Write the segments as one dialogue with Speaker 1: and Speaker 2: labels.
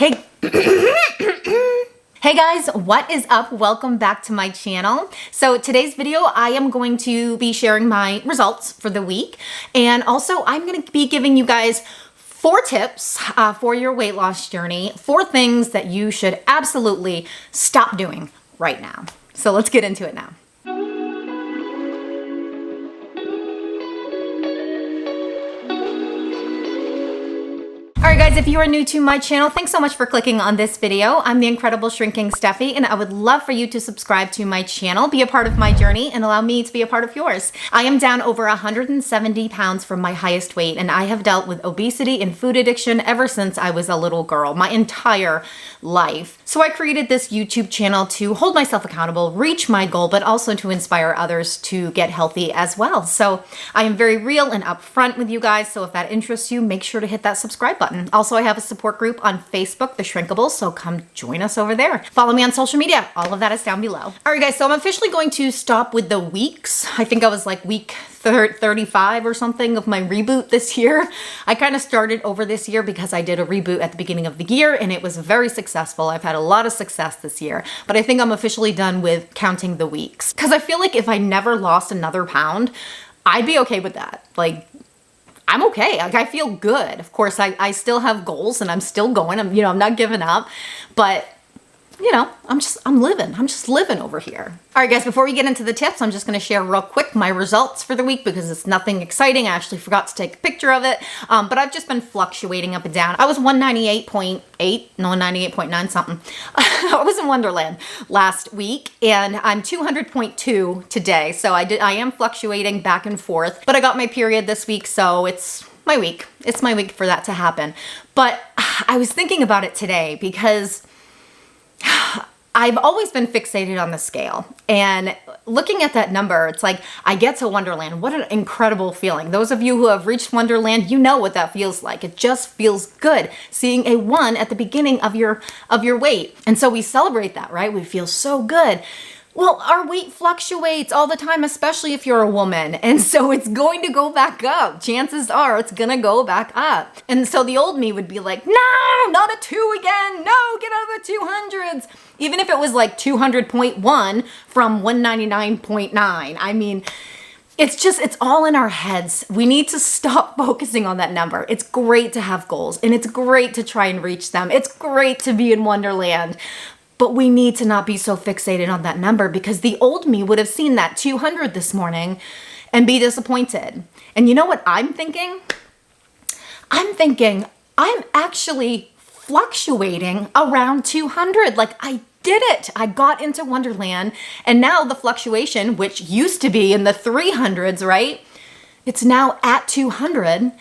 Speaker 1: Hey, hey guys, what is up? Welcome back to my channel. So today's video, I am going to be sharing my results for the week. And also I'm going to be giving you guys 4 tips for your weight loss journey, 4 things that you should absolutely stop doing right now. So let's get into it now. Alright guys, if you are new to my channel, thanks so much for clicking on this video. I'm the incredible shrinking Steffi, and I would love for you to subscribe to my channel, be a part of my journey, and allow me to be a part of yours. I am down over 170 pounds from my highest weight, and I have dealt with obesity and food addiction ever since I was a little girl, my entire life. So I created this YouTube channel to hold myself accountable, reach my goal, but also to inspire others to get healthy as well. So I am very real and upfront with you guys, so if that interests you, make sure to hit that subscribe button. Also, I have a support group on Facebook, The Shrinkables, so come join us over there. Follow me on social media. All of that is down below. All right, guys, so I'm officially going to stop with the weeks. I think I was like week 35 or something of my reboot this year. I kind of started over this year because I did a reboot at the beginning of the year and it was very successful. I've had a lot of success this year, but I think I'm officially done with counting the weeks because I feel like if I never lost another pound, I'd be okay with that. Like, I'm okay. Like, I feel good. Of course, I still have goals and I'm still going. I'm not giving up, but I'm just living over here. All right, guys, before we get into the tips, I'm just going to share real quick my results for the week because it's nothing exciting. I actually forgot to take a picture of it, but I've just been fluctuating up and down. I was 198.9 something. I was in Wonderland last week and I'm 200.2 today. So I am fluctuating back and forth, but I got my period this week. So it's my week. It's my week for that to happen. But I was thinking about it today because I've always been fixated on the scale, and looking at that number, it's like I get to Wonderland. What an incredible feeling. Those of you who have reached Wonderland, you know what that feels like. It just feels good seeing a 1 at the beginning of your weight. And so we celebrate that, right? We feel so good. Well, our weight fluctuates all the time, especially if you're a woman. And so it's going to go back up. Chances are it's going to go back up. And so the old me would be like, no, not a 2 again. No, get out of the 200s. Even if it was like 200.1 from 199.9. I mean, it's all in our heads. We need to stop focusing on that number. It's great to have goals and it's great to try and reach them. It's great to be in Wonderland. But we need to not be so fixated on that number because the old me would have seen that 200 this morning and be disappointed. And you know what I'm thinking? I'm actually fluctuating around 200. Like, I did it. I got into Wonderland, and now the fluctuation, which used to be in the 300s, right? It's now at 200.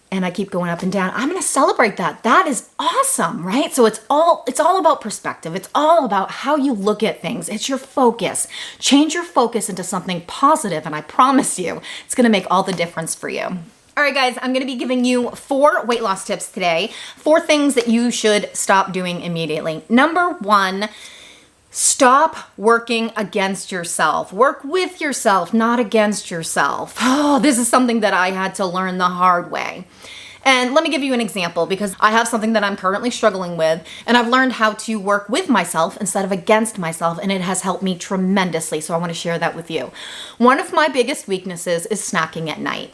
Speaker 1: And I keep going up and down. I'm going to celebrate that. That is awesome, right? So it's all about perspective. It's all about how you look at things. It's your focus. Change your focus into something positive, and I promise you, it's going to make all the difference for you. All right, guys, I'm going to be giving you 4 weight loss tips today. 4 things that you should stop doing immediately. Number 1, stop working against yourself. Work with yourself, not against yourself. Oh, this is something that I had to learn the hard way. And let me give you an example because I have something that I'm currently struggling with, and I've learned how to work with myself instead of against myself, and it has helped me tremendously. So I want to share that with you. One of my biggest weaknesses is snacking at night.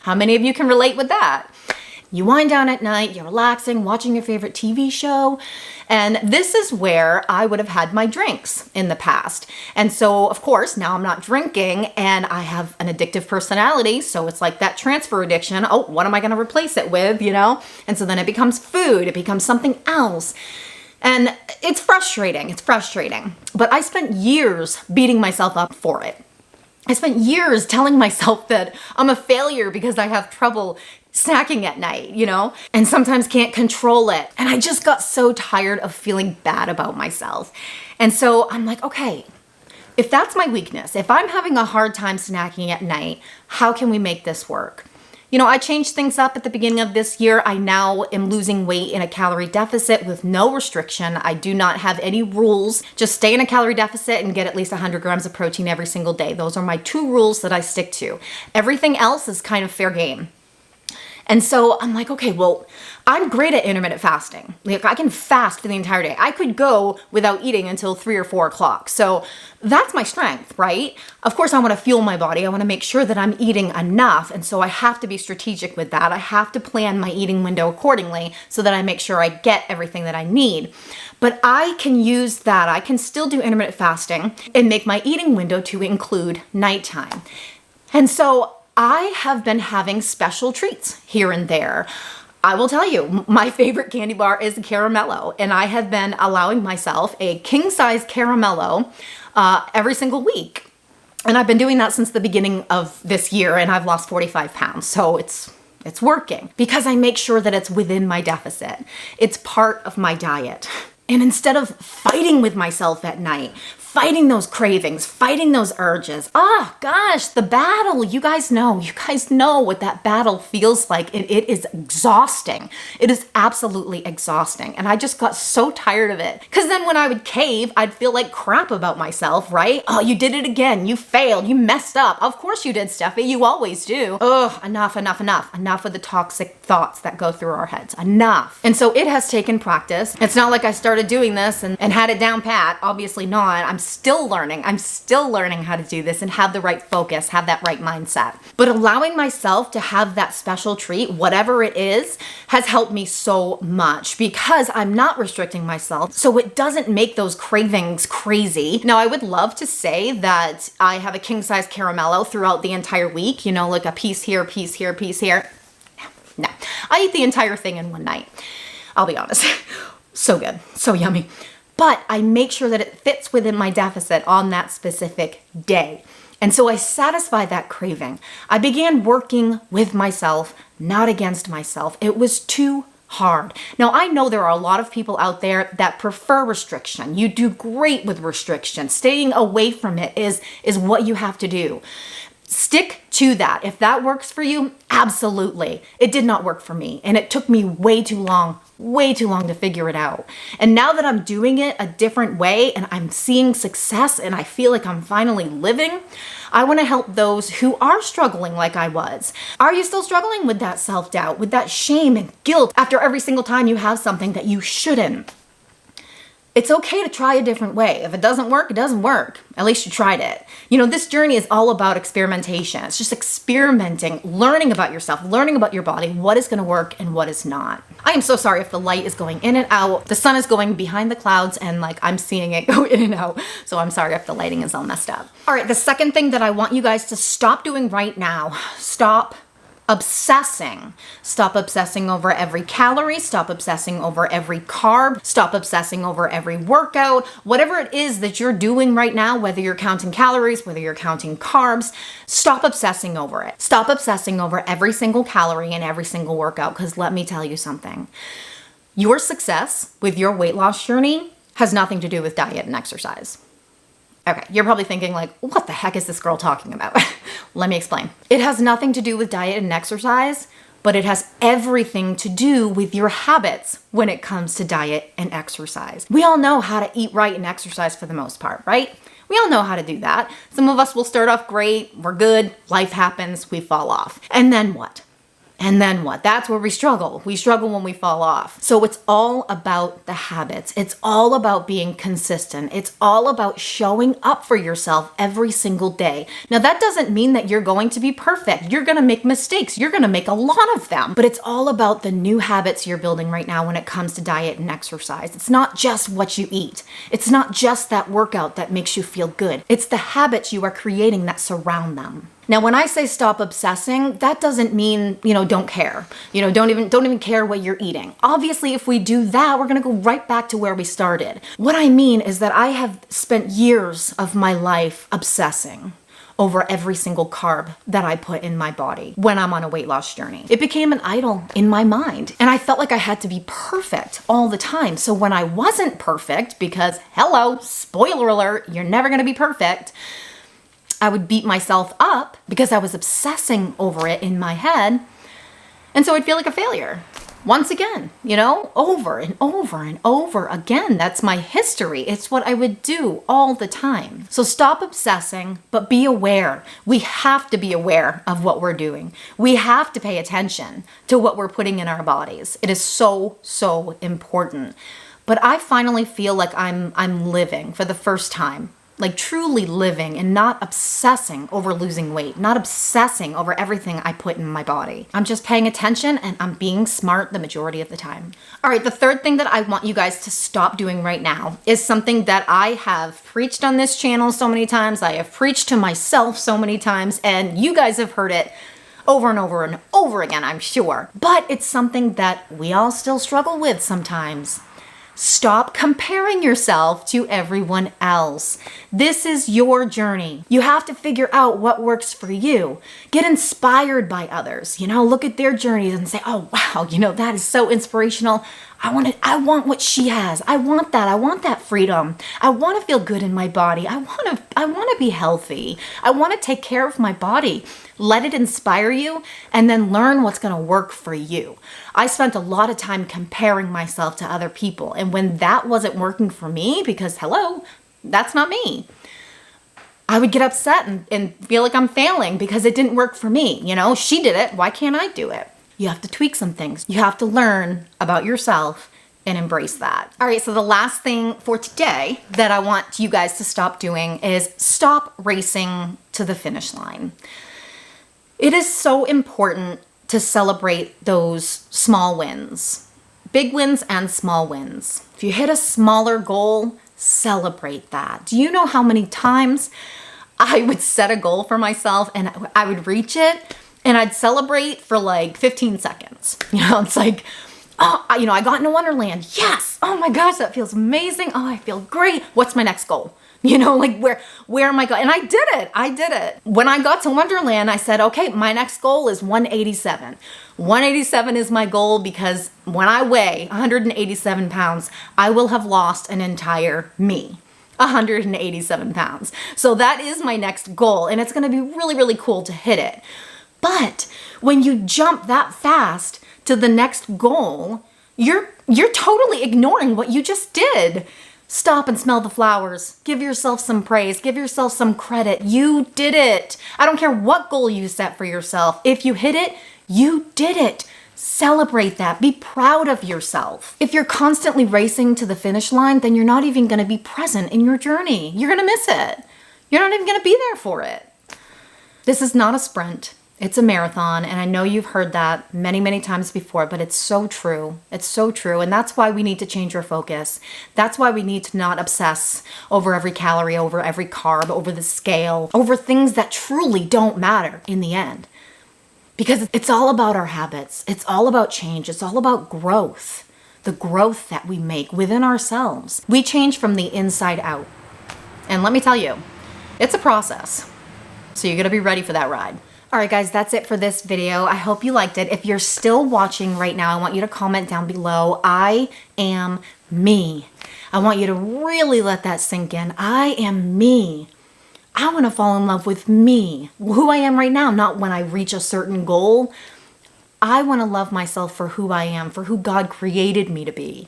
Speaker 1: How many of you can relate with that? You wind down at night, you're relaxing, watching your favorite TV show, and this is where I would have had my drinks in the past. And so, of course, now I'm not drinking and I have an addictive personality, so it's like that transfer addiction. Oh, what am I going to replace it with, And so then it becomes food, it becomes something else. And it's frustrating, But I spent years beating myself up for it. I spent years telling myself that I'm a failure because I have trouble snacking at night, and sometimes can't control it. And I just got so tired of feeling bad about myself. And so I'm like, okay, if that's my weakness, if I'm having a hard time snacking at night, how can we make this work? I changed things up at the beginning of this year. I now am losing weight in a calorie deficit with no restriction. I do not have any rules. Just stay in a calorie deficit and get at least 100 grams of protein every single day. Those are my 2 rules that I stick to. Everything else is kind of fair game. And so I'm like, okay, well, I'm great at intermittent fasting. Like I can fast for the entire day. I could go without eating until 3 or 4 o'clock. So that's my strength, right? Of course, I want to fuel my body. I want to make sure that I'm eating enough. And so I have to be strategic with that. I have to plan my eating window accordingly so that I make sure I get everything that I need. But I can use that. I can still do intermittent fasting and make my eating window to include nighttime. And so I have been having special treats here and there. I will tell you, my favorite candy bar is a caramello, and I have been allowing myself a king-size caramello every single week. And I've been doing that since the beginning of this year, and I've lost 45 pounds. So it's working because I make sure that it's within my deficit. It's part of my diet. And instead of fighting with myself at night, fighting those cravings, fighting those urges, gosh, the battle, you guys know what that battle feels like. And it is exhausting. It is absolutely exhausting. And I just got so tired of it. Because then when I would cave, I'd feel like crap about myself, right? Oh, you did it again. You failed. You messed up. Of course you did, Steffi. You always do. Ugh, enough. Enough with the toxic thoughts that go through our heads. Enough. And so it has taken practice. It's not like I started doing this and had it down pat. Obviously not. I'm still learning. I'm still learning how to do this and have the right focus, have that right mindset. But allowing myself to have that special treat, whatever it is, has helped me so much because I'm not restricting myself. So it doesn't make those cravings crazy. Now, I would love to say that I have a king-size caramello throughout the entire week, like a piece here, piece here, piece here. No, I eat the entire thing in one night. I'll be honest. So good, so yummy. But I make sure that it fits within my deficit on that specific day. And so I satisfy that craving. I began working with myself, not against myself. It was too hard. Now, I know there are a lot of people out there that prefer restriction. You do great with restriction. Staying away from it is what you have to do. Stick to that. If that works for you, absolutely. It did not work for me, and it took me way too long to figure it out. And now that I'm doing it a different way and I'm seeing success and I feel like I'm finally living, I want to help those who are struggling like I was. Are you still struggling with that self-doubt, with that shame and guilt after every single time you have something that you shouldn't? It's okay to try a different way. If it doesn't work, it doesn't work. At least you tried it. This journey is all about experimentation. It's just experimenting, learning about yourself, learning about your body, what is going to work and what is not. I am so sorry if the light is going in and out. The sun is going behind the clouds and I'm seeing it go in and out. So I'm sorry if the lighting is all messed up. All right, the second thing that I want you guys to stop doing right now, stop obsessing. Stop obsessing over every calorie. Stop obsessing over every carb. Stop obsessing over every workout. Whatever it is that you're doing right now, whether you're counting calories, whether you're counting carbs, stop obsessing over it. Stop obsessing over every single calorie and every single workout, because let me tell you something. Your success with your weight loss journey has nothing to do with diet and exercise. Okay, you're probably thinking what the heck is this girl talking about? Let me explain. It has nothing to do with diet and exercise, but it has everything to do with your habits when it comes to diet and exercise. We all know how to eat right and exercise for the most part, right? We all know how to do that. Some of us will start off great, we're good, life happens, we fall off. And then what? And then what? That's where we struggle. We struggle when we fall off. So it's all about the habits. It's all about being consistent. It's all about showing up for yourself every single day. Now, that doesn't mean that you're going to be perfect. You're going to make mistakes. You're going to make a lot of them. But it's all about the new habits you're building right now when it comes to diet and exercise. It's not just what you eat. It's not just that workout that makes you feel good. It's the habits you are creating that surround them. Now, when I say stop obsessing, that doesn't mean, don't care. Don't even care what you're eating. Obviously, if we do that, we're going to go right back to where we started. What I mean is that I have spent years of my life obsessing over every single carb that I put in my body when I'm on a weight loss journey. It became an idol in my mind, and I felt like I had to be perfect all the time. So when I wasn't perfect, because hello, spoiler alert, you're never going to be perfect, I would beat myself up because I was obsessing over it in my head. And so I'd feel like a failure. once again, you know, over and over and over again. That's my history. It's what I would do all the time. So stop obsessing, but be aware. We have to be aware of what we're doing. We have to pay attention to what we're putting in our bodies. It is so, so important. But I finally feel like I'm living for the first time. Like truly living and not obsessing over losing weight, not obsessing over everything I put in my body. I'm just paying attention and I'm being smart the majority of the time. All right, the third thing that I want you guys to stop doing right now is something that I have preached on this channel so many times. I have preached to myself so many times, and you guys have heard it over and over and over again, I'm sure. But it's something that we all still struggle with sometimes. Stop comparing yourself to everyone else. This is your journey. You have to figure out what works for you. Get inspired by others. You know, look at their journeys and say, oh, wow, you know, that is so inspirational. I want what she has. I want that. I want that freedom. I want to feel good in my body. I want to be healthy. I want to take care of my body. Let it inspire you and then learn what's going to work for you. I spent a lot of time comparing myself to other people. And when that wasn't working for me, because hello, that's not me, I would get upset and feel like I'm failing because it didn't work for me. You know, she did it. Why can't I do it? You have to tweak some things. You have to learn about yourself and embrace that. All right, so the last thing for today that I want you guys to stop doing is stop racing to the finish line. It is so important to celebrate those small wins, big wins and small wins. If you hit a smaller goal, celebrate that. Do you know how many times I would set a goal for myself and I would reach it and I'd celebrate for like 15 seconds. You know, it's like, oh, you know, I got into Wonderland. Yes. Oh my gosh, that feels amazing. Oh, I feel great. What's my next goal? You know, like where am I going? And I did it. When I got to Wonderland, I said, okay, my next goal is 187. 187 is my goal because when I weigh 187 pounds, I will have lost an entire me. 187 pounds. So that is my next goal, and it's going to be really, really cool to hit it. But when you jump that fast to the next goal, you're totally ignoring what you just did. Stop and smell the flowers. Give yourself some praise. Give yourself some credit. You did it. I don't care what goal you set for yourself. If you hit it, you did it. Celebrate that. Be proud of yourself. If you're constantly racing to the finish line, then you're not even going to be present in your journey. You're going to miss it. You're not even going to be there for it. This is not a sprint. It's a marathon, and I know you've heard that many, many times before, but it's so true. It's so true, and that's why we need to change our focus. That's why we need to not obsess over every calorie, over every carb, over the scale, over things that truly don't matter in the end. Because it's all about our habits. It's all about change. It's all about growth, the growth that we make within ourselves. We change from the inside out. And let me tell you, it's a process. So you're gonna be ready for that ride. All right, guys, that's it for this video. I hope you liked it. If you're still watching right now, I want you to comment down below, I am me. I want you to really let that sink in. I am me. I want to fall in love with me, who I am right now, not when I reach a certain goal. I want to love myself for who I am, for who God created me to be.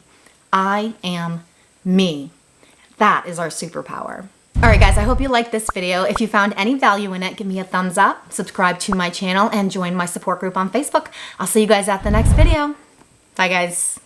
Speaker 1: I am me. That is our superpower. All right, guys, I hope you liked this video. If you found any value in it, give me a thumbs up, subscribe to my channel, and join my support group on Facebook. I'll see you guys at the next video. Bye, guys.